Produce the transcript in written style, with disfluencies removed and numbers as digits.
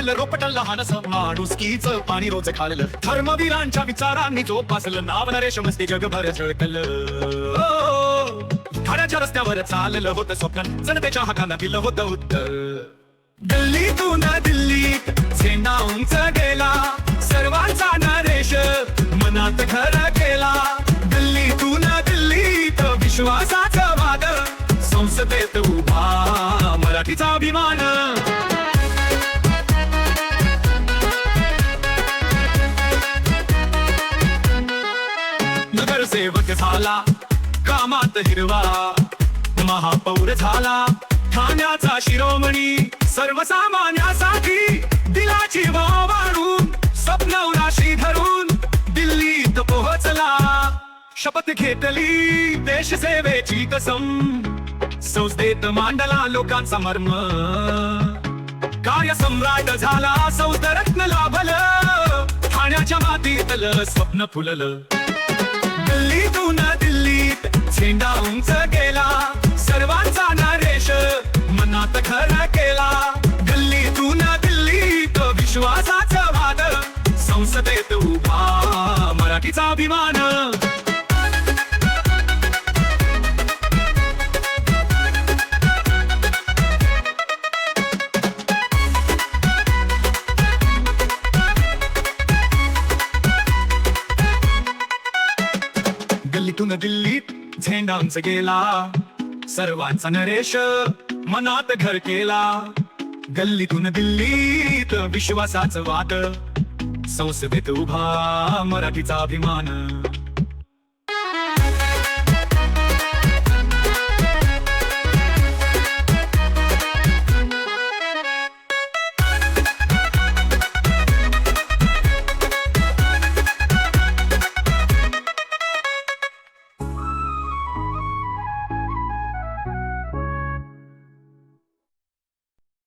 वाढलं रोपटं लहानस माणुसकीच पाणी रोज खाल्लं धर्मवीरांच्या विचारांनी जोपासलं नाव नरेश मस्ती जगभर झळकलं ठाण्याच्या रस्त्यावर चाललं होतं स्वप्न जनतेच्या हातानं दिलं होतं उत्तर दिल्लीतून दिल्लीत झेंडा उंच गेला सर्वांचा नरेश मनात घर केला दिल्लीतून दिल्लीत विश्वासाचा वादळ संसदेत उभा मराठीचा अभिमान नगरसेवक झाला कामात हिरवा महापौर झाला ठाण्याचा शिरोमणी सर्वसामान्यासाठी दिलाची वाव वाढून स्वप्न राशी धरून दिल्लीत पोहोचला शपथ घेतली देश सेवेची कसम संस्थेत मांडला लोकांचा मर्म कार्यसम्राट झाला संस्थरत्न लाभलं ठाण्याच्या मातीतलं स्वप्न फुललं दिल्लीतून दिल्लीत झेंडा उंच गेला सर्वांचा नरेश मनात घर केला दिल्लीतून दिल्लीत विश्वासाचं वादळ संसदेत उभा मराठीचा अभिमान गल्लीतून दिल्लीत झेंडा उंच गेला सर्वांचा नरेश मनात घर केला गल्लीतून दिल्लीत विश्वासाचं वादळ संसदेत उभा मराठीचा अभिमान